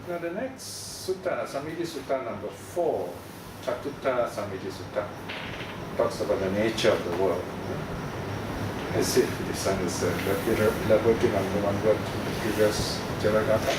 Now the next sutta, Samiti Sutta number 4, Chatutta Samiti Sutta, talks about the nature of the world. As if this one is elaborating on the one word in the previous Jalagatha.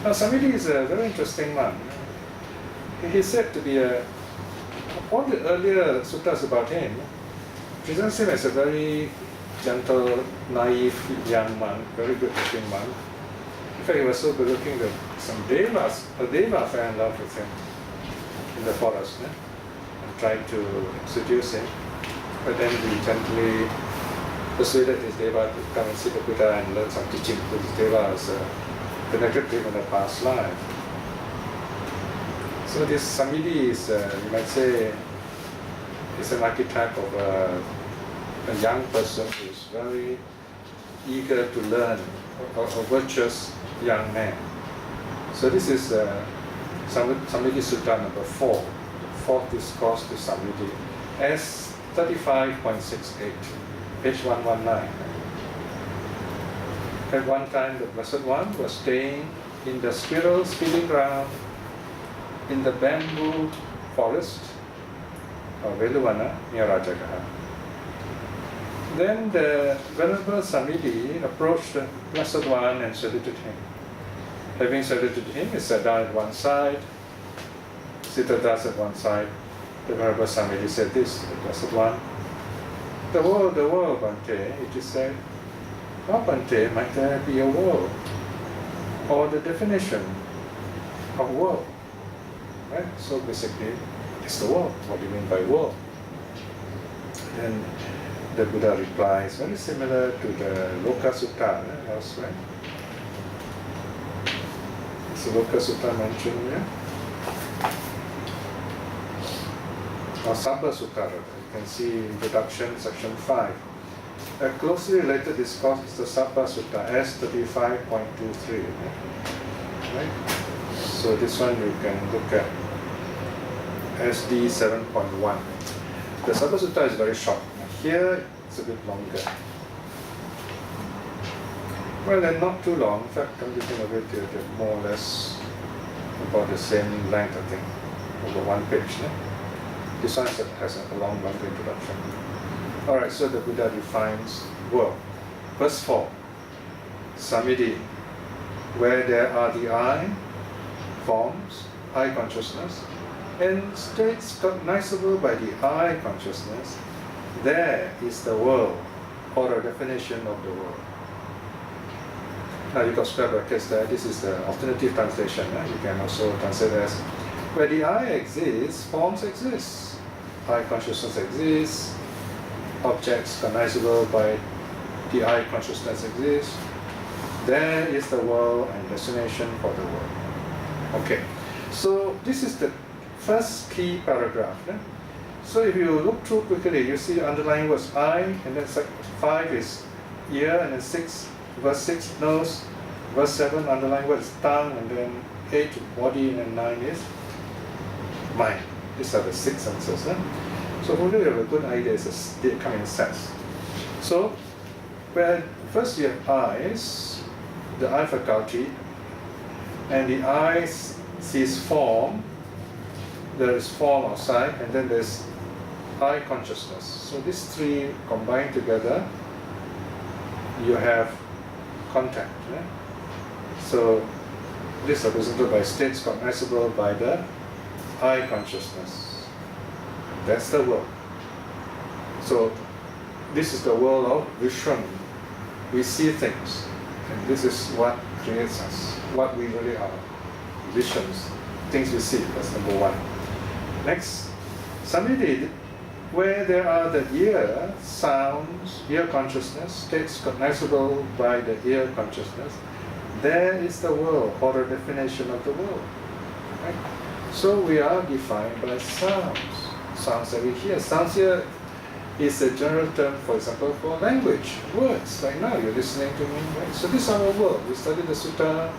Now Samiti is a very interesting man. He is said to be all the earlier suttas about him presents him as a very gentle, naive young man, very good looking man. In fact, he was so good looking that some devas, a deva fell in love with him in the forest and tried to seduce him. But then he gently persuaded his deva to come and see the Buddha and learn some teaching, because his deva was connected to him in a past life. So this Samiti is, you might say, is an archetype of a young person who is very eager to learn, a virtuous young man. So this is Samiti Sutta number 4, the fourth discourse to Samiti, S 35.68, page 119. At one time the Blessed One was staying in the squirrel feeding ground in the bamboo forest of Veluvana near Rajagaha. Then the Venerable Samiti approached the Blessed One and saluted him. Having saluted him, he sat down at one side, Siddhartha at one side. The Venerable Samiti said this to the Blessed One. The world, Bhante, it is said, how Bhante might there be a world? Or the definition of world? Right? So basically, it's the world. What do you mean by world? And the Buddha replies, very similar to the Loka Sutta elsewhere. It's the Loka Sutta mentioned here. Or Sabba Sutta, rather. You can see introduction, section 5. A closely related discourse is the Sabba Sutta, S 35.23. Right? So this one you can look at SD 7.1. The Sabba Sutta is very short. Here it's a bit longer. Well, they're not too long. In fact, come to think of it, they're more or less about the same length, I think, over one page. This one has a long, longer introduction. Alright, so the Buddha defines world. Verse 4. Samiti, where there are the I, forms, I consciousness, and states cognizable by the I consciousness, there is the world, or a definition of the world. Now you got square brackets there. This is the alternative translation. You can also translate as, where the I exists, forms exist. I consciousness exists, objects cognizable by the I consciousness exists. There is the world and destination for the world. Okay, so this is the first key paragraph. So if you look through quickly, you see the underlying words I, and then 5 is ear, and then 6, verse 6 nose, verse 7 underlying words tongue, and then 8 body, and then 9 is mind. These are the 6 senses. So hopefully you have a good idea as they come in sets. So where first you have eyes, the eye faculty, and the eye sees form. There is form outside, and then there's eye consciousness. So these three combined together, you have contact. So this is represented by states cognizable by the eye consciousness. That's the world. So this is the world of vision. We see things, and this is what creates us, what we really are. Visions, things we see, that's number 1. Next, Samiti, where there are the ear, sounds, ear consciousness, states cognizable by the ear consciousness, there is the world, or a definition of the world. Right? So we are defined by sounds. Sounds that we hear. Sounds here is a general term, for example, for language, words. Like now you're listening to me, right? So this is our world. We study the sutta,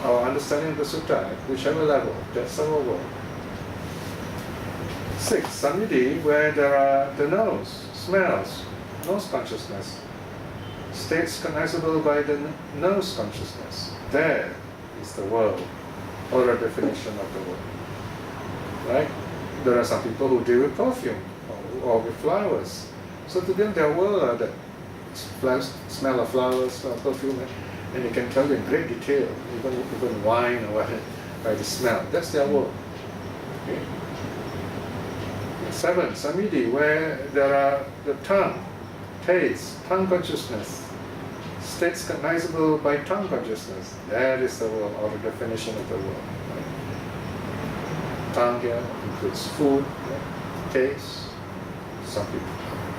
our understanding of the sutta, at whichever level, that's our world. 6. Samiti, where there are the nose, smells, nose consciousness, states cognizable by the nose consciousness. There is the world, or a definition of the world. Right? There are some people who deal with perfume or with flowers. So to them, their world are the smell of flowers or perfume, and they can tell you in great detail, even wine or whatever, by the smell. That's their world. Okay? 7, samidhi, where there are the tongue, taste, tongue consciousness, states cognizable by tongue consciousness. That is the world, or the definition of the world. Right? Tongue here includes food, taste, some people.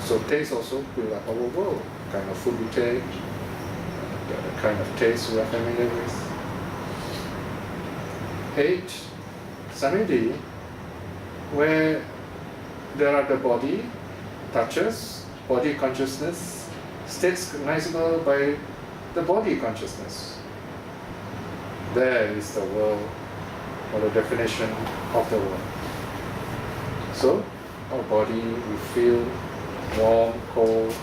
So taste also build up our world, the kind of food we take, the kind of taste we are familiar with. 8, samidhi, where there are the body, touches, body consciousness, states cognizable by the body consciousness. There is the world, or the definition of the world. So, our body, we feel warm, cold,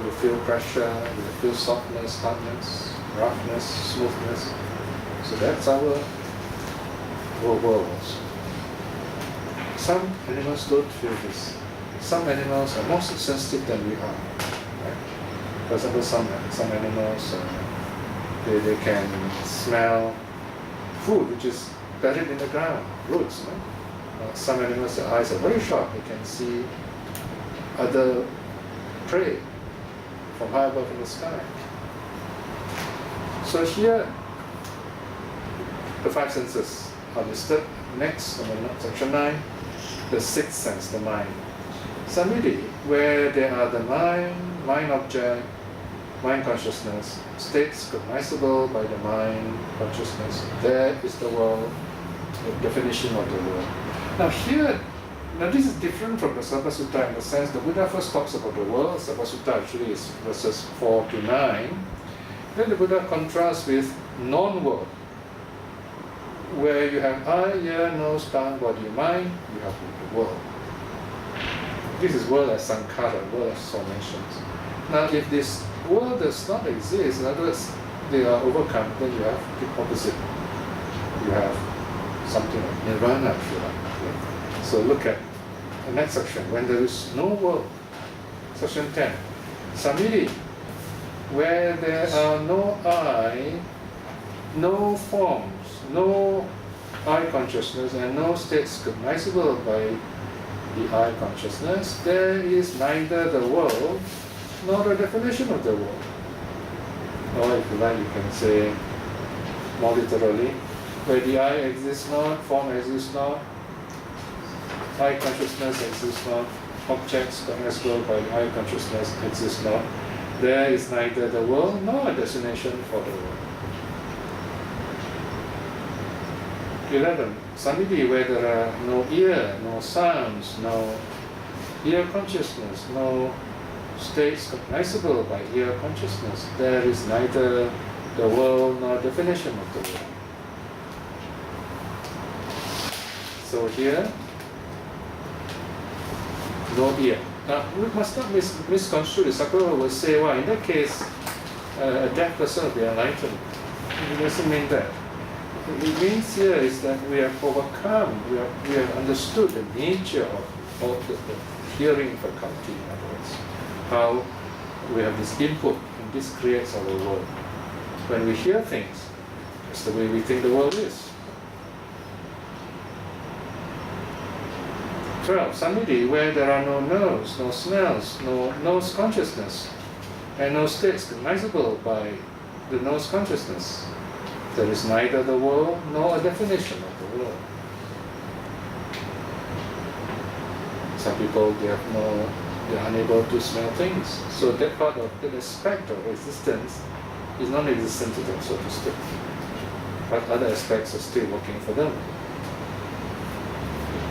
we feel pressure, we feel softness, hardness, roughness, smoothness. So that's our world. Some animals don't feel this. Some animals are more sensitive than we are. Right? For example, some animals, they can smell food which is buried in the ground, roots. No? Some animals, their eyes are very sharp. They can see other prey from high above in the sky. So here, the 5 senses are listed. Next, on section 9, the 6th sense, the mind. Samidhi, where there are the mind object, mind consciousness, states cognizable by the mind consciousness. There is the world, the definition of the world. Now this is different from the Sabha Sutta in the sense the Buddha first talks about the world. Sabha Sutta actually is verses 4 to 9. Then the Buddha contrasts with non-world, where you have eye, ear, nose, tongue, body, mind, you have the world. This is world as sankhara, world as formations. Now if this world does not exist, in other words, they are overcome, then you have the opposite. You have something like nirvana, if you like. Okay? So look at the next section, when there is no world. Section 10. Samidhi, where there are no I, no forms, no I consciousness, and no states cognizable by the I consciousness, there is neither the world nor the definition of the world. Or if you like, you can say more literally, where the I exists not, form exists not, I consciousness exists not, objects cognizable by I consciousness exist not, there is neither the world nor a destination for the world. 11. Samidhi, where there are no ear, no sounds, no ear consciousness, no states cognizable by ear consciousness, there is neither the world nor definition of the world. So here, no ear. Now, we must not misconstrue this. Sakura will say, well, in that case, a deaf person will be enlightened. It doesn't mean that. It means here is that we have overcome, we have understood the nature of the hearing faculty, in other words. How we have this input, and this creates our world. When we hear things, that's the way we think the world is. 12. Samidhi, where there are no nerves, no smells, no nose consciousness, and no states cognizable by the nose consciousness. There is neither the world nor a definition of the world. Some people, they are unable to smell things. So that part of that aspect of existence is non-existent to them, so to speak. But other aspects are still working for them.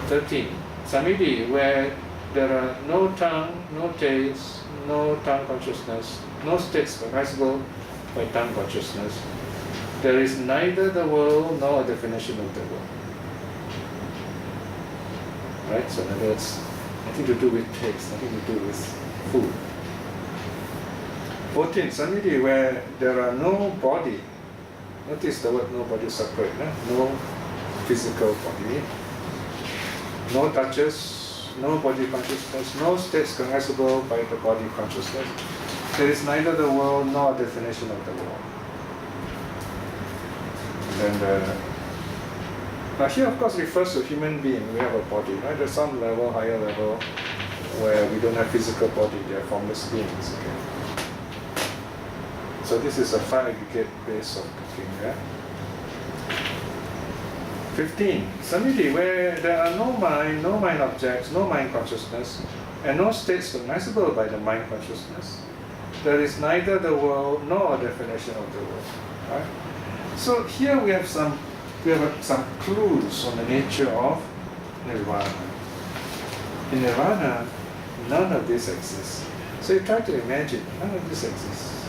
13. Samidhi, where there are no tongue, no taste, no tongue consciousness, no states cognizable by tongue consciousness. There is neither the world nor a definition of the world. Right? So in other words, nothing to do with taste, nothing to do with food. 14. Samidhi, where there are no body, Notice the word nobody separate, no physical body, no touches, no body consciousness, no states cognizable by the body consciousness. There is neither the world nor a definition of the world. And then now here of course refers to human being. We have a body, right? There's some level, higher level, where we don't have physical body, they are formless beings. Okay? So this is a 5 aggregate base of thinking. Yeah? 15. Samadhi, where there are no mind objects, no mind consciousness, and no states cognizable by the mind consciousness. There is neither the world nor a definition of the world. Right? So here we have some clues on the nature of nirvana. In nirvana, none of this exists. So you try to imagine, none of this exists.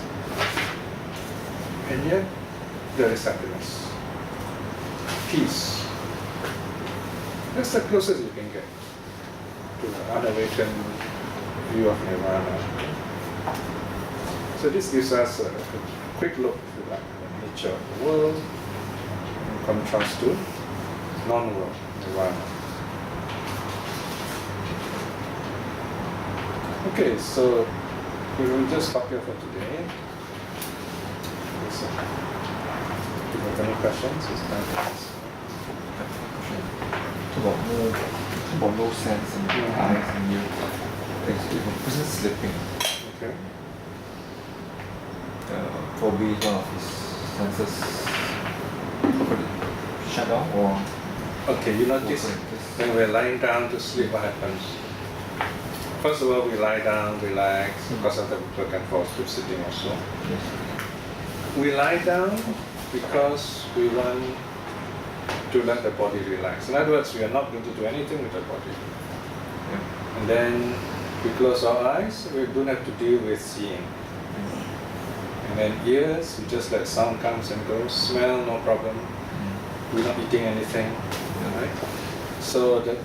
And yet, there is happiness, peace. That's the closest you can get to the unawakened view of nirvana. So this gives us a quick look, if you like, at the nature of the world in contrast to non-world nirvana. Okay, so we will just stop here for today. So, if you have any questions, it's time for this. About no sense in the eyes and ears. If a person sleeping, Okay. probably one of his senses shut down or Okay, you notice when we're lying down to sleep, what happens? First of all, we lie down, relax, because sometimes people can fall asleep sitting also. yes. We lie down because we want to let the body relax. In other words, we are not going to do anything with the body. Yeah. And then we close our eyes, we don't have to deal with seeing. And then ears, we just let sound comes and goes. Smell, no problem. We're not eating anything. Right? So the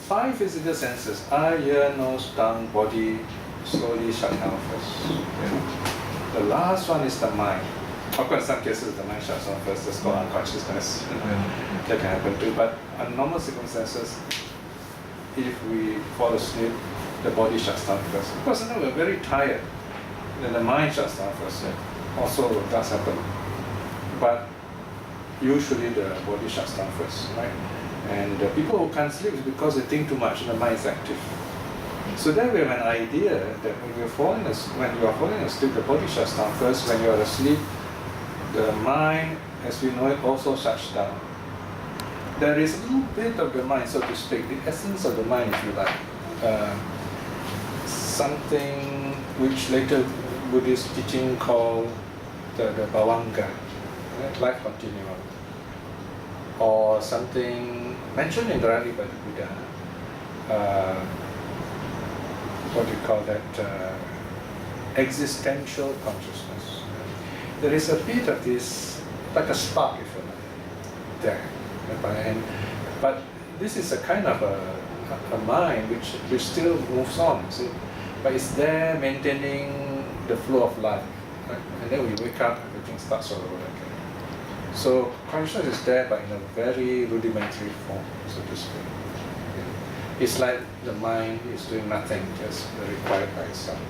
5 physical senses, eye, ear, nose, tongue, body, slowly shut down first. Yeah. The last one is the mind. Of course, in some cases the mind shuts down first, that's called unconsciousness. Yeah. That can happen too. But under normal circumstances, if we fall asleep, the body shuts down first. Of course, now we're very tired, then the mind shuts down first. Also does happen. But usually the body shuts down first, right? And the people who can't sleep is because they think too much and the mind is active. So then we have an idea that when you are falling asleep, the body shuts down first. When you are asleep, the mind, as we know it, also shuts down. There is a little bit of the mind, so to speak, the essence of the mind, if you like, something which later Buddhist teaching called the bhavanga, right? Life continuum, or something mentioned in the Rali by the Buddha. What do you call that? Existential consciousness. There is a bit of this, like a spark, if you like, there. But this is a kind of a mind which still moves on, see? But it's there maintaining the flow of life. Right? And then we wake up, everything starts all over again. So consciousness is there, but in a very rudimentary form, so to speak. It's like the mind is doing nothing, just very quiet by itself.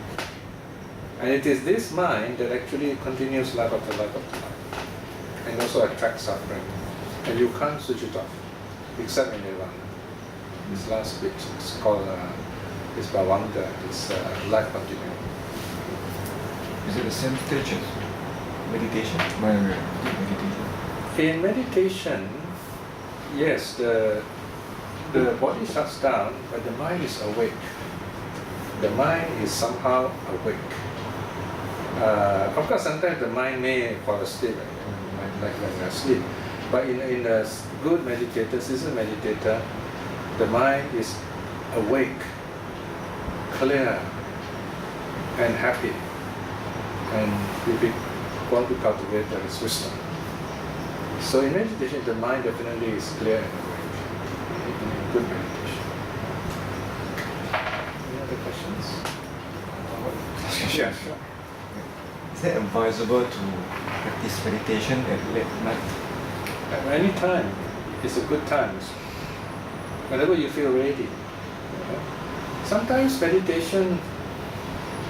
And it is this mind that actually continues life after life after life, and also attracts suffering. And you can't switch it off, except in nirvana. This last bit is called this bhavanga, this life continuum. Is it the same stage as meditation? Meditation. In meditation, yes, the body shuts down, but the mind is awake. The mind is somehow awake. Of course, sometimes the mind may fall asleep, like when you're asleep. But in a good meditator, seasoned meditator, the mind is awake, clear, and happy. And if we want to cultivate that, is wisdom. So in meditation, the mind definitely is clear and awake. In good meditation. Any other questions? Yeah, sure. Is it advisable to practice meditation at late night? At any time, it's a good time. Whenever you feel ready. Sometimes meditation,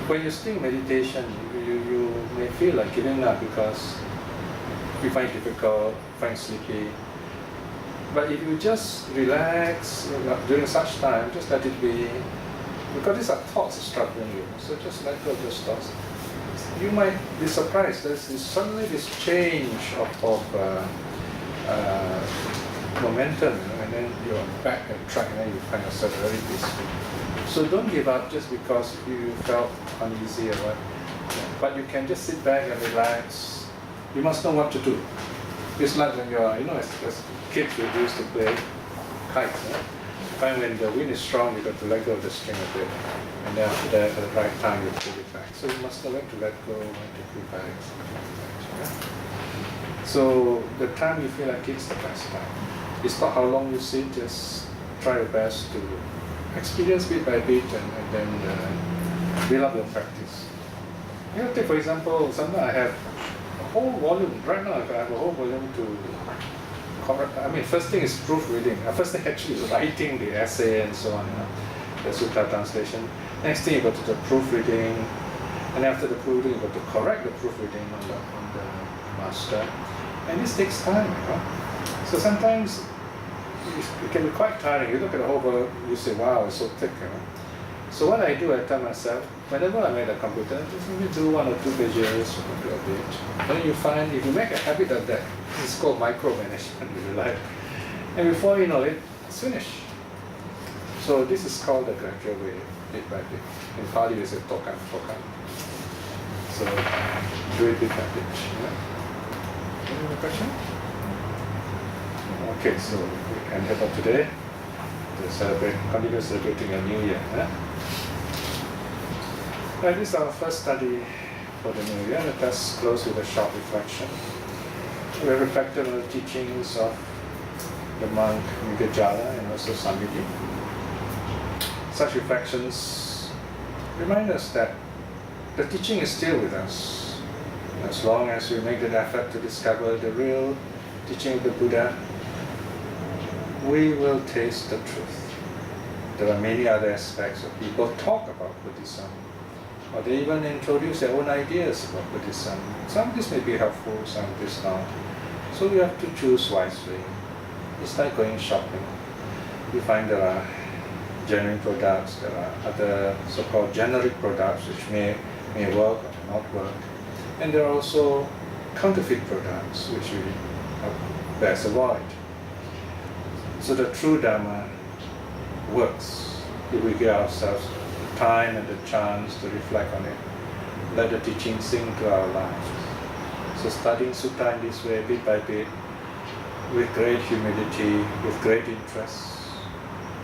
when you're still in meditation, you may feel like giving up because you find it difficult, find sleepy. But if you just relax during such time, just let it be, because these are thoughts struggling you, so just let go of those thoughts. You might be surprised, suddenly this change of momentum, and then you're back on track, and then you find yourself very peaceful. So don't give up just because you felt uneasy or what. But you can just sit back and relax. You must know what to do. It's like when you're, as kids we used to play kites. Find when the wind is strong, you got to let go of the string a bit. And then after that, at the right time, you pull it back. So you must know when to let go, when to pull back. So the time you feel like it's the best time. It's not how long you sit, just try your best to experience bit by bit and then build up your practice. Take for example, sometimes I have a whole volume, right now I have a whole volume to correct. First thing is proofreading. First thing actually is writing the essay and so on, the sutta translation. Next thing you go to the proofreading, and after the proofreading you go to correct the proofreading on the master. And this takes time, So sometimes it can be quite tiring. You look at the whole book, you say, wow, it's so thick, So what I do, I tell myself, whenever I'm at a computer, just maybe do 1 or 2 pages, do a bit. Then you find, if you make a habit of that, it's called micromanagement, if you like. And before you know it, it's finished. So this is called the gradual way, bit by bit. In Pali, we say tokan. So do it bit by bit. Any other question? Okay, so we can head up today to continue celebrating a new year. And this is our first study for the new year. Let us close with a short reflection. We have reflected on the teachings of the monk Migajala and also Samiti. Such reflections remind us that the teaching is still with us. As long as we make the effort to discover the real teaching of the Buddha, we will taste the truth. There are many other aspects of people talk about Buddhism, or they even introduce their own ideas about Buddhism. Some of this may be helpful, some of this not. So we have to choose wisely. It's like going shopping. You find there are genuine products, there are other so-called generic products which may work or may not work. And there are also counterfeit products which we best avoid. So the true Dharma works if we give ourselves the time and the chance to reflect on it. Let the teaching sink to our lives. So studying sutta in this way, bit by bit, with great humility, with great interest,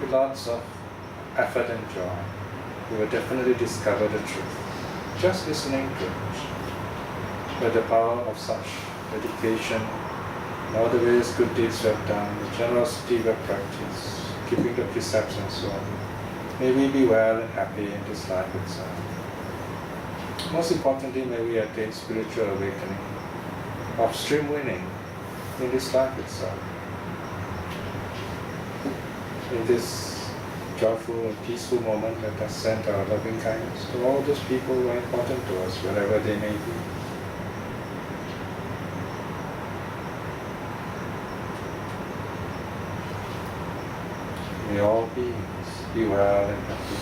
with lots of effort and joy, we will definitely discover the truth. Just listening to it. But the power of such dedication, and all the various good deeds we have done, the generosity we have practiced, keeping the precepts and so on, may we be well and happy in this life itself. Most importantly, may we attain spiritual awakening, of stream winning in this life itself. In this joyful and peaceful moment, let us send our loving kindness to all those people who are important to us, wherever they may be. May all beings be well and happy.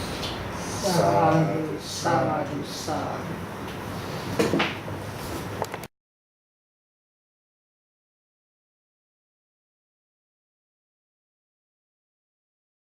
Sadhu, sadhu, sadhu.